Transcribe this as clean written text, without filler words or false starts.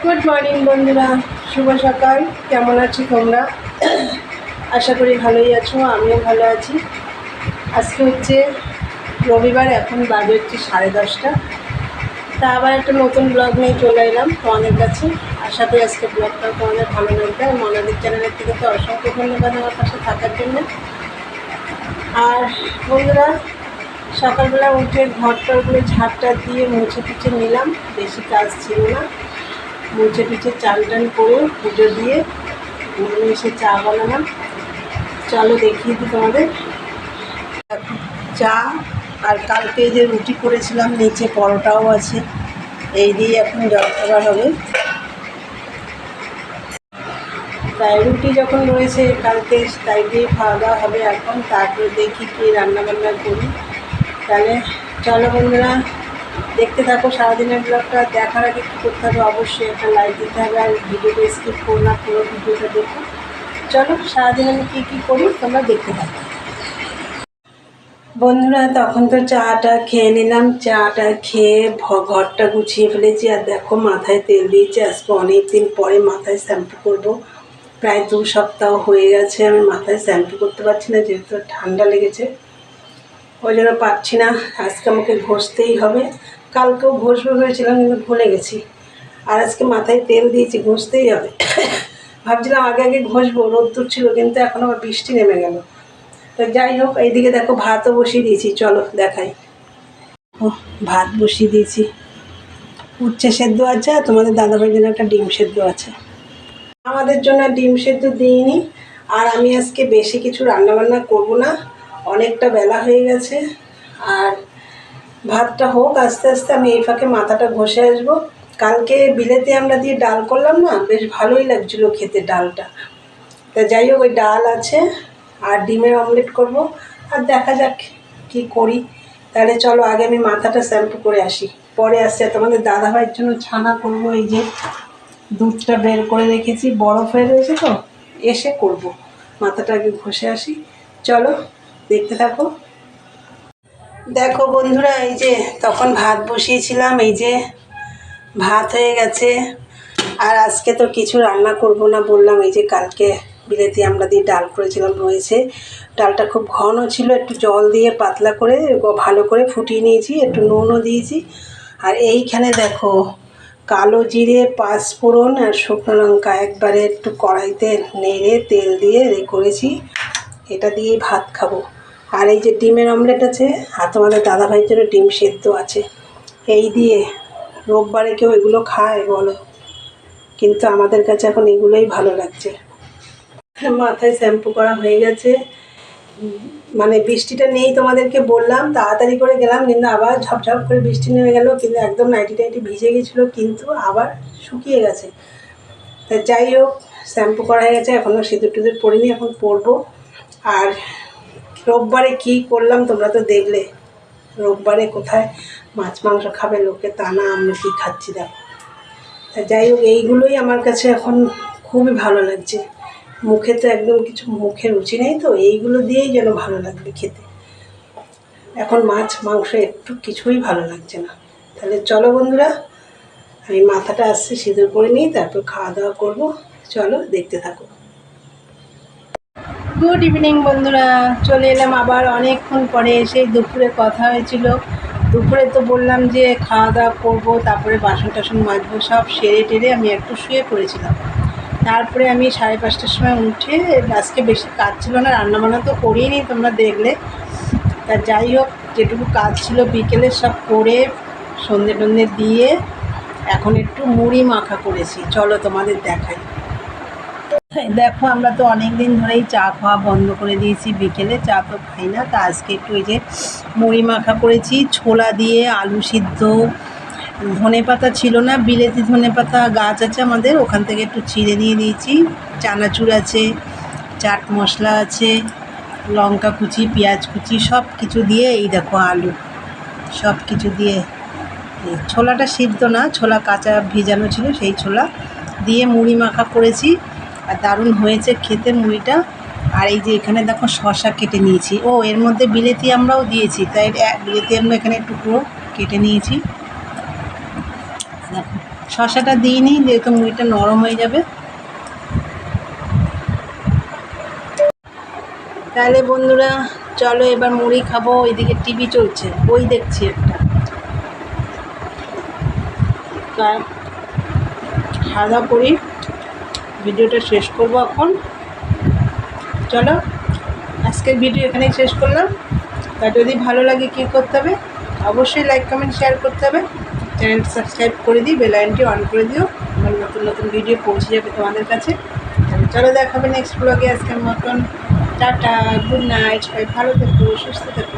Good morning বন্ধুরা, শুভ সকাল। কেমন আছো তোমরা? আশা করি ভালোই আছো, আমিও ভালো আছি। আজকে হচ্ছে রবিবার, এখন বাজে হচ্ছে 10:30। তা আবার একটা নতুন ব্লগ নিয়ে চলে এলাম তোমাদের কাছে। আশা করি আজকে ব্লগটা তোমাদের ভালো লাগবে। আর মনাদের চ্যানেলের থেকে তো অসংখ্য ধন্যবাদ আমার পাশে থাকার জন্য। আর বন্ধুরা, সকালবেলা উঠে ঘরটাগুলো ঝাঁটটা দিয়ে মুছে টুছে নিলাম, বেশি কাজ ছিল না। মুছে টুছে চান টান করে পুজো দিয়ে এসে চা বানালাম। চলো দেখিয়ে দিই তোমাদের। চা আর কালকে যে রুটি করেছিলাম, নিচে পরোটাও আছে, এই দিয়ে এখন জলখাবার হবে। তাই রুটি যখন রয়েছে কালকে, তাই দিয়ে খাওয়া দাওয়া হবে এখন। তারপরে দেখি কী রান্নাবান্না করি। তাহলে চলো বন্ধুরা, দেখতে থাকো সারাদিনের ব্লগটা। দেখার আগে কী করতে হবে, অবশ্যই একটা লাইক দিতে হবে। আর ভিডিওটা স্কিপ করো না, পুরো ভিডিওটা দেখো। চলো সারাদিন আমি কী কী করি তোমরা দেখতে থাকো বন্ধুরা। তখন তো চাটা খেয়ে নিলাম, চাটা খেয়ে ঘরটা গুছিয়ে ফেলেছি। আর দেখো মাথায় তেল দিয়েছি, আজকে অনেক দিন পরে মাথায় শ্যাম্পু করব। প্রায় 2 সপ্তাহ হয়ে গেছে আমি মাথায় শ্যাম্পু করতে পারছি না, যেহেতু ঠান্ডা লেগেছে, ওই জন্য পারছি না। আজকে আমাকে ঘষতেই হবে। কালকেও ঘষবো ভেবেছিলাম, কিন্তু ভুলে গেছি। আর আজকে মাথায় তেল দিয়েছি, ঘষতেই হবে। ভাবছিলাম আগে আগে ঘষবো, রোদ্দুর ছিল, কিন্তু এখন আবার বৃষ্টি নেমে গেল। তো যাই হোক, এইদিকে দেখো ভাতও বসিয়ে দিয়েছি, চলো দেখাই। ও, ভাত বসিয়ে দিয়েছি, উচ্ছে সেদ্ধ আছে, আর তোমাদের দাদাভাইয়ের জন্য একটা ডিম সেদ্ধ আছে। আমাদের জন্য ডিম সেদ্ধ দিইনি। আর আমি আজকে বেশি কিছু রান্নাবান্না করব না, অনেকটা বেলা হয়ে গেছে। আর ভাতটা হোক আস্তে আস্তে, আমি এই ফাঁকে মাথাটা ঘষে আসবো। কালকে বিলেতি আমরা দিয়ে ডাল করলাম না, বেশ ভালোই লাগছিলো খেতে ডালটা। তা যাই হোক, ওই ডাল আছে, আর ডিমের অমলেট করব। আর দেখা যাক কি করি। তাহলে চলো আগে আমি মাথাটা শ্যাম্পু করে আসি, পরে আসছে। তোমাদের দাদাভাইয়ের জন্য ছানা করব। এই যে দুধটা বের করে রেখেছি, বরফ হয়ে রয়েছে, তো এসে করব। মাথাটা আগে ঘষে আসি, চলো দেখতে থাকো। দেখো বন্ধুরা, এই যে তখন ভাত বসিয়েছিলাম, এই যে ভাত হয়ে গেছে। আর আজকে তো কিছু রান্না করব না বললাম। এই যে কালকে বিলেতি আমরা দিয়ে ডাল করেছিলাম, রয়েছে। ডালটা খুব ঘন ছিল, একটু জল দিয়ে পাতলা করে ভালো করে ফুটিয়ে নিয়েছি, একটু নুনও দিয়েছি। আর এইখানে দেখো কালো জিরে, পাঁচফোড়ন আর শুকনো লঙ্কা একবারে একটু কড়াইতে নেড়ে তেল দিয়ে করেছি। এটা দিয়েই ভাত খাবো। আর এই যে ডিমের অমলেট আছে, আর তোমাদের দাদাভাইয়ের জন্য ডিম সেদ্ধ আছে। এই দিয়ে রোববারে কেউ এগুলো খায় বলো? কিন্তু আমাদের কাছে এখন এগুলোই ভালো লাগছে। মাথায় শ্যাম্পু করা হয়ে গেছে। মানে বৃষ্টিটা নেই, তোমাদেরকে বললাম তাড়াতাড়ি করে গেলাম, কিন্তু আবার ঝপঝপ করে বৃষ্টি নেমে গেল। কিন্তু একদম নাইটি টাইটি ভিজে গেছিলো, কিন্তু আবার শুকিয়ে গেছে। তা যাই হোক, শ্যাম্পু করা হয়ে গেছে, এখনও সিঁদুর টিঁদুর পরিনি, এখন পরবো। আর রোববারে কী করলাম তোমরা তো দেখলে। রোববারে কোথায় মাছ মাংস খাবে লোকে, তা না, আমরা কী খাচ্ছি দেখো। তা যাই হোক, এইগুলোই আমার কাছে এখন খুবই ভালো লাগছে। মুখে তো একদম কিছু মুখে রুচি নেই, তো এইগুলো দিয়েই যেন ভালো লাগবে খেতে। এখন মাছ মাংস একটু কিছুই ভালো লাগছে না। তাহলে চলো বন্ধুরা, আমি মাথাটা আসছে সিঁদুর করে নিই, তারপর খাওয়া দাওয়া করবো। চলো দেখতে থাকো। গুড ইভিনিং বন্ধুরা, চলে এলাম আবার অনেকক্ষণ পরে। সেই দুপুরে কথা হয়েছিল, দুপুরে তো বললাম যে খাওয়া দাওয়া করবো, তারপরে বাসন টাসন মাজবো, সব সেরে টেরে আমি একটু শুয়ে পড়েছিলাম। তারপরে আমি 5:30টার সময় উঠে, আজকে বেশি কাজ ছিল না, রান্নাবান্না তো করিনি তোমরা দেখলে। তা যাই হোক, যেটুকু কাজ ছিল বিকেলে সব করে সন্ধে টন্ধে দিয়ে এখন একটু মুড়ি মাখা করেছি। চলো তোমাদের দেখাই। দেখো, আমরা তো অনেক দিন ধরেই চা খাওয়া বন্ধ করে দিয়েছি, বিকেলে চা তো খাই না। তা আজকে একটু এই যে মুড়ি মাখা করেছি, ছোলা দিয়ে, আলু সিদ্ধ, ধনেপাতা ছিল না, বিলেতি ধনেপাতা গাছ আছে আমাদের, ওখান থেকে একটু ছিঁড়ে নিয়ে দিয়েছি। চানাচুর আছে, চাট মশলা আছে, লঙ্কা কুচি, পেঁয়াজ কুচি, সব কিছু দিয়ে, এই দেখো আলু, সব কিছু দিয়ে। ছোলাটা সিদ্ধ না, ছোলা কাঁচা ভিজানো ছিল, সেই ছোলা দিয়ে মুড়ি মাখা করেছি। আর দারুণ হয়েছে খেতে মুড়িটা। আর এই যে এখানে দেখো শসা কেটে নিয়েছি, ও এর মধ্যে বিলেতি আমরাও দিয়েছি, তাই বিলেতি আমরা এখানে টুকরো কেটে নিয়েছি। দেখো শশাটা দিইনি, যেহেতু মুড়িটা নরম হয়ে যাবে। তাহলে বন্ধুরা চলো এবার মুড়ি খাবো। ওইদিকে টিভি চলছে, ওই দেখছি একটা। খাওয়া দাওয়া করি, ভিডিওটা শেষ করবো এখন। চলো আজকের ভিডিও এখানেই শেষ করলাম। তা যদি ভালো লাগে কী করতে হবে, অবশ্যই লাইক কমেন্ট শেয়ার করতে হবে। চ্যানেলটা সাবস্ক্রাইব করে দিই, বেল আইকনটি অন করে দিও, আমার নতুন নতুন ভিডিও পৌঁছে যাবে তোমাদের কাছে। চলো দেখা হবে নেক্সট ব্লগে। আজকের মতন টাটা, গুড নাইট, সবাই ভালো থেকো, সুস্থ থেকো।